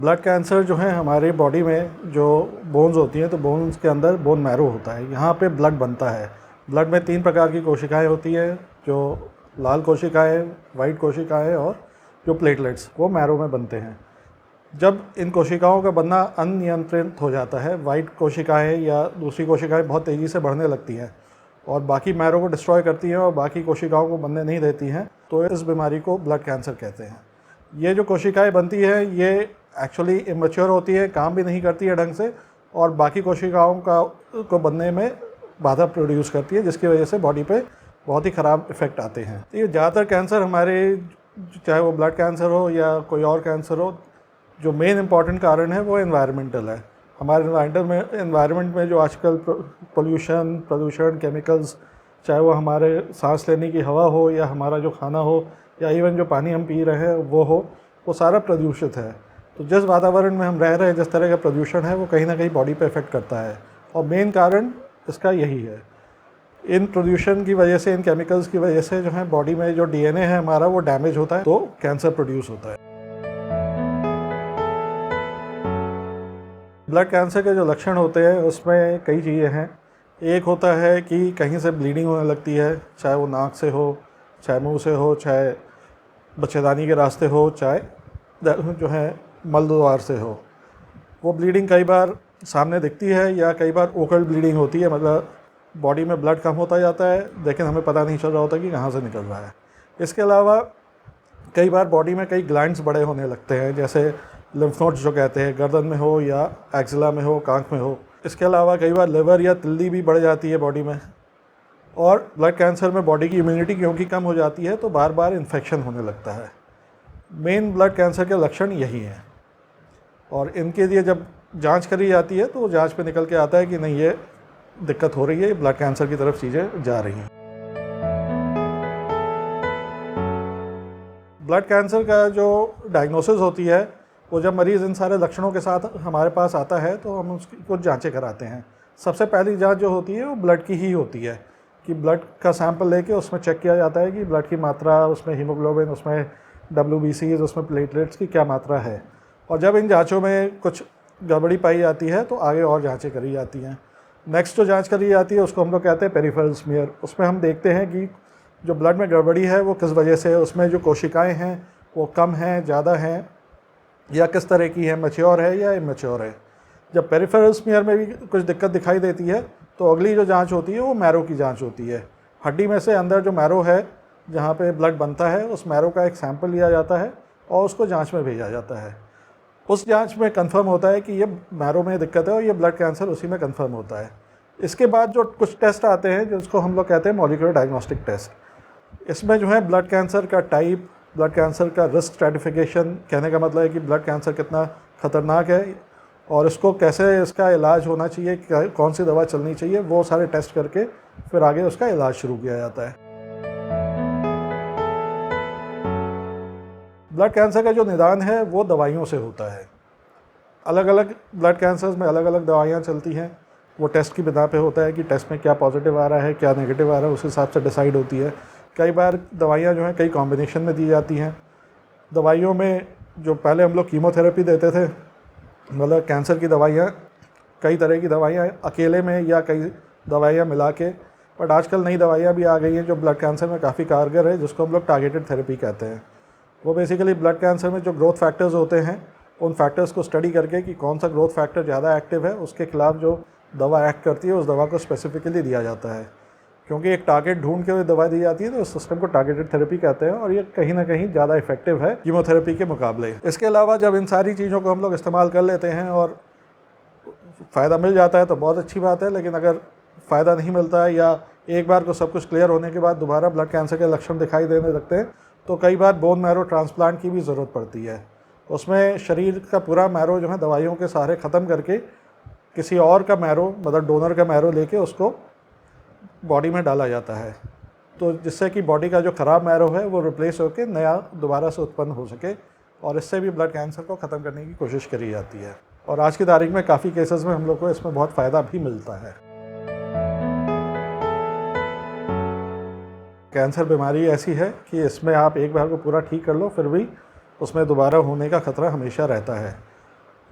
Blood cancer जो है हमारे बॉडी में जो बोन्स होती हैं, तो बोन्स के अंदर बोन मैरो होता है। यहाँ पे ब्लड बनता है। ब्लड में 3 प्रकार की कोशिकाएं होती हैं, जो लाल कोशिकाएं, वाइट कोशिकाएं और जो प्लेटलेट्स, वो मैरो में बनते हैं। जब इन कोशिकाओं का बनना अनियंत्रित हो जाता है, वाइट कोशिकाएं या दूसरी कोशिकाएं बहुत तेज़ी से बढ़ने लगती हैं और बाकी मैरो को डिस्ट्रॉय करती हैं और बाकी कोशिकाओं को बनने नहीं देती हैं, तो इस बीमारी को ब्लड कैंसर कहते हैं। ये जो कोशिकाएं बनती हैं, ये एक्चुअली इमेच्योर होती है, काम भी नहीं करती है ढंग से और बाकी कोशिकाओं को बनने में बाधा प्रोड्यूस करती है, जिसकी वजह से बॉडी पे बहुत ही ख़राब इफ़ेक्ट आते हैं। तो ये ज़्यादातर कैंसर हमारे, चाहे वो ब्लड कैंसर हो या कोई और कैंसर हो, जो मेन इम्पॉर्टेंट कारण है वो एनवायरमेंटल है। हमारे एनवायरनमेंट में जो आजकल प्रदूषण, केमिकल्स, चाहे वो हमारे सांस लेने की हवा हो या हमारा जो खाना हो या इवन जो पानी हम पी रहे हैं वो हो, वो सारा प्रदूषित है। तो जिस वातावरण में हम रह रहे हैं, जिस तरह का प्रदूषण है, वो कहीं ना कहीं बॉडी पे इफेक्ट करता है और मेन कारण इसका यही है। इन प्रदूषण की वजह से, इन केमिकल्स की वजह से जो है बॉडी में जो डीएनए है हमारा, वो डैमेज होता है, तो कैंसर प्रोड्यूस होता है। ब्लड कैंसर के जो लक्षण होते हैं उसमें कई चीज़ें हैं। एक होता है कि कहीं से ब्लीडिंग होने लगती है, चाहे वो नाक से हो, चाहे मुंह से हो, चाहे बच्चेदानी के रास्ते हो, चाहे जो है मल द्वार से हो। वो ब्लीडिंग कई बार सामने दिखती है या कई बार ओकल ब्लीडिंग होती है, मतलब बॉडी में ब्लड कम होता जाता है लेकिन हमें पता नहीं चल रहा होता कि कहाँ से निकल रहा है। इसके अलावा कई बार बॉडी में कई ग्लैंड्स बड़े होने लगते हैं, जैसे लिम्फ नोड्स जो कहते हैं, गर्दन में हो या एक्जिला में हो, कांख में हो। इसके अलावा कई बार लिवर या तिल्ली भी बढ़ जाती है बॉडी में। और ब्लड कैंसर में बॉडी की इम्यूनिटी क्योंकि कम हो जाती है, तो बार बार इन्फेक्शन होने लगता है। मेन ब्लड कैंसर के लक्षण यही हैं और इनके लिए जब जांच करी जाती है तो जांच पे निकल के आता है कि नहीं, ये दिक्कत हो रही है, ब्लड कैंसर की तरफ चीज़ें जा रही हैं। ब्लड कैंसर का जो डायग्नोसिस होती है, वो जब मरीज़ इन सारे लक्षणों के साथ हमारे पास आता है तो हम उसकी कुछ जांचें कराते हैं। सबसे पहली जांच जो होती है वो ब्लड की ही होती है कि ब्लड का सैंपल लेके उसमें चेक किया जाता है कि ब्लड की मात्रा, उसमें हीमोग्लोबिन, उसमें WBCs, उसमें प्लेटलेट्स की क्या मात्रा है। और जब इन जांचों में कुछ गड़बड़ी पाई जाती है तो आगे और जांचें करी जाती हैं। नेक्स्ट जो जांच करी जाती है उसको हम लोग कहते हैं पेरिफेरल स्मीयर। उसमें हम देखते हैं कि जो ब्लड में गड़बड़ी है वो किस वजह से है, उसमें जो कोशिकाएं हैं वो कम हैं, ज़्यादा हैं या किस तरह की है, मैच्योर है या इमैच्योर है। जब पेरिफेरल स्मीयर में भी कुछ दिक्कत दिखाई देती है तो अगली जो जांच होती है वो मैरो की जांच होती है। हड्डी में से अंदर जो मैरो है, जहाँ पे ब्लड बनता है, उस मैरो का एक सैंपल लिया जाता है और उसको जांच में भेजा जाता है। उस जांच में कंफर्म होता है कि ये मैरो में दिक्कत है और ये ब्लड कैंसर उसी में कंफर्म होता है। इसके बाद जो कुछ टेस्ट आते हैं जिसको हम लोग कहते हैं मॉलिक्यूलर डायग्नोस्टिक टेस्ट। इसमें जो है ब्लड कैंसर का टाइप, ब्लड कैंसर का रिस्क स्ट्रैटिफिकेशन, कहने का मतलब है कि ब्लड कैंसर कितना ख़तरनाक है और इसको कैसे, इसका इलाज होना चाहिए, कौन सी दवा चलनी चाहिए, वो सारे टेस्ट करके फिर आगे उसका इलाज शुरू किया जाता है। ब्लड कैंसर का जो निदान है वो दवाइयों से होता है। अलग अलग ब्लड कैंसर्स में अलग अलग दवाइयाँ चलती हैं। वो टेस्ट की बिना पे होता है कि टेस्ट में क्या पॉजिटिव आ रहा है, क्या नेगेटिव आ रहा है, उस हिसाब से डिसाइड होती है। कई बार दवाइयाँ जो हैं कई कॉम्बिनेशन में दी जाती हैं। दवाइयों में जो पहले हम लोग कीमोथेरेपी देते थे, मतलब कैंसर की दवाइयाँ, कई तरह की दवाइयाँ अकेले में या कई दवाइयाँ मिला के, बट आजकल नई दवाइयाँ भी आ गई हैं जो ब्लड कैंसर में काफ़ी कारगर है, जिसको हम लोग टारगेटेड थेरेपी कहते हैं। वो बेसिकली ब्लड कैंसर में जो ग्रोथ फैक्टर्स होते हैं, उन फैक्टर्स को स्टडी करके कि कौन सा ग्रोथ फैक्टर ज़्यादा एक्टिव है, उसके खिलाफ जो दवा एक्ट करती है उस दवा को स्पेसिफिकली दिया जाता है। क्योंकि एक टारगेट ढूंढ के दवा दी जाती है तो उस सिस्टम को टारगेटेड थेरेपी कहते हैं और ये कहीं ना कहीं ज़्यादा इफेक्टिव है कीमोथेरेपी के मुकाबले। इसके अलावा जब इन सारी चीज़ों को हम लोग इस्तेमाल कर लेते हैं और फ़ायदा मिल जाता है तो बहुत अच्छी बात है, लेकिन अगर फ़ायदा नहीं मिलता है या एक बार को सब कुछ क्लियर होने के बाद दोबारा ब्लड कैंसर के लक्षण दिखाई देने लगते हैं तो कई बार बोन मैरो ट्रांसप्लांट की भी ज़रूरत पड़ती है। उसमें शरीर का पूरा मैरो जो है दवाइयों के सहारे ख़त्म करके किसी और का मैरो, मतलब डोनर का मैरो लेके उसको बॉडी में डाला जाता है, तो जिससे कि बॉडी का जो ख़राब मैरो है वो रिप्लेस होकर नया दोबारा से उत्पन्न हो सके और इससे भी ब्लड कैंसर को ख़त्म करने की कोशिश करी जाती है। और आज की तारीख में काफ़ी केसेस में हम लोग को इसमें बहुत फ़ायदा भी मिलता है। कैंसर बीमारी ऐसी है कि इसमें आप एक बार को पूरा ठीक कर लो फिर भी उसमें दोबारा होने का ख़तरा हमेशा रहता है।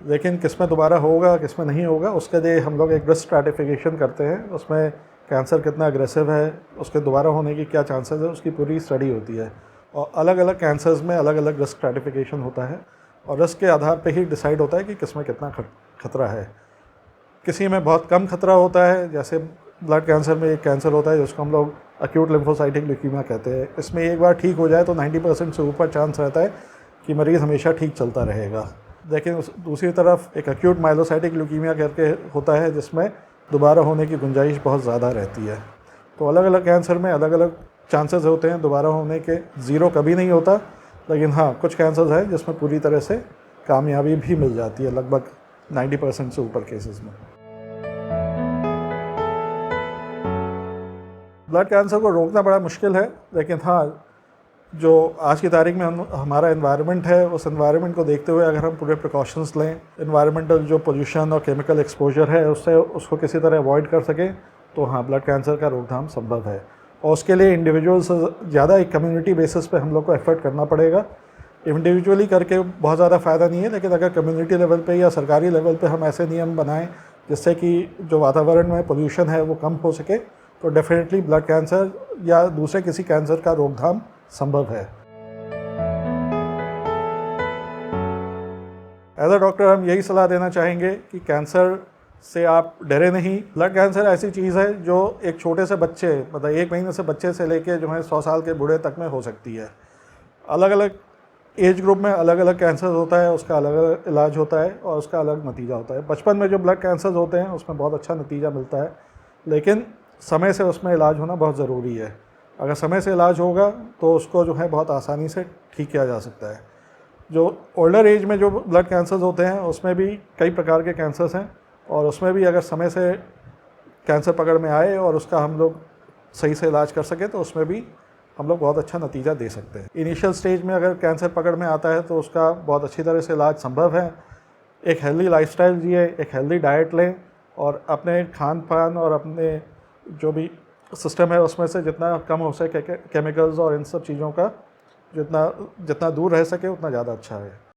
लेकिन किस में दोबारा होगा किस में नहीं होगा उसके लिए हम लोग एक रिस्क स्ट्रैटिफिकेशन करते हैं। उसमें कैंसर कितना अग्रेसिव है, उसके दोबारा होने की क्या चांसेस है, उसकी पूरी स्टडी होती है। और अलग अलग कैंसर्स में अलग अलग रिस्क स्ट्रैटिफिकेशन होता है और रिस्क के आधार पे ही डिसाइड होता है कि किस में कितना खतरा है। किसी में बहुत कम खतरा होता है, जैसे ब्लड कैंसर में एक कैंसर होता है जिसको हम लोग एक्यूट लिम्फोसाइटिक ल्यूकीमिया कहते हैं। इसमें एक बार ठीक हो जाए तो 90% से ऊपर चांस रहता है कि मरीज़ हमेशा ठीक चलता रहेगा। लेकिन दूसरी तरफ एक एक्यूट माइलोसाइटिक ल्यूकीमिया करके होता है जिसमें दोबारा होने की गुंजाइश बहुत ज़्यादा रहती है। तो अलग अलग कैंसर में अलग अलग चांसेस होते हैं दोबारा होने के। ज़ीरो कभी नहीं होता, लेकिन हाँ कुछ कैंसर्स हैं जिसमें पूरी तरह से कामयाबी भी मिल जाती है, लगभग 90% से ऊपर केसेस में। ब्लड कैंसर को रोकना बड़ा मुश्किल है, लेकिन हाँ जो आज की तारीख में हमारा एनवायरनमेंट है, उस एनवायरनमेंट को देखते हुए अगर हम पूरे प्रिकॉशंस लें, एनवायरनमेंटल जो पोल्यूशन और केमिकल एक्सपोजर है उससे उसको किसी तरह अवॉइड कर सकें, तो हाँ ब्लड कैंसर का रोकथाम संभव है। और उसके लिए इंडिविजुअल से ज़्यादा एक कम्युनिटी बेसिस पे हम लोग को एफर्ट करना पड़ेगा। इंडिविजुअली करके बहुत ज़्यादा फ़ायदा नहीं है, लेकिन अगर कम्युनिटी लेवल पे या सरकारी लेवल पे हम ऐसे नियम बनाएं जिससे कि जो वातावरण में पोल्यूशन है वो कम हो सके, तो डेफिनेटली ब्लड कैंसर या दूसरे किसी कैंसर का रोकथाम संभव है। एज अ डॉक्टर हम यही सलाह देना चाहेंगे कि कैंसर से आप डरे नहीं। ब्लड कैंसर ऐसी चीज़ है जो एक छोटे से बच्चे, मतलब 1 महीने से बच्चे से लेके जो है 100 साल के बूढ़े तक में हो सकती है। अलग अलग एज ग्रुप में अलग अलग कैंसर होता है, उसका अलग अलग इलाज होता है और उसका अलग नतीजा होता है। बचपन में जो ब्लड कैंसर होते हैं उसमें बहुत अच्छा नतीजा मिलता है, लेकिन समय से उसमें इलाज होना बहुत ज़रूरी है। अगर समय से इलाज होगा तो उसको जो है बहुत आसानी से ठीक किया जा सकता है। जो ओल्डर एज में जो ब्लड कैंसर्स होते हैं उसमें भी कई प्रकार के कैंसर्स हैं, और उसमें भी अगर समय से कैंसर पकड़ में आए और उसका हम लोग सही से इलाज कर सकें तो उसमें भी हम लोग बहुत अच्छा नतीजा दे सकते हैं। इनिशियल स्टेज में अगर कैंसर पकड़ में आता है तो उसका बहुत अच्छी तरह से इलाज संभव है। एक हेल्दी लाइफस्टाइल जिए, एक हेल्दी डाइट लें और अपने खान पान और अपने जो भी सिस्टम है उसमें से जितना कम हो सके केमिकल्स और इन सब चीज़ों का जितना दूर रह सके उतना ज़्यादा अच्छा है।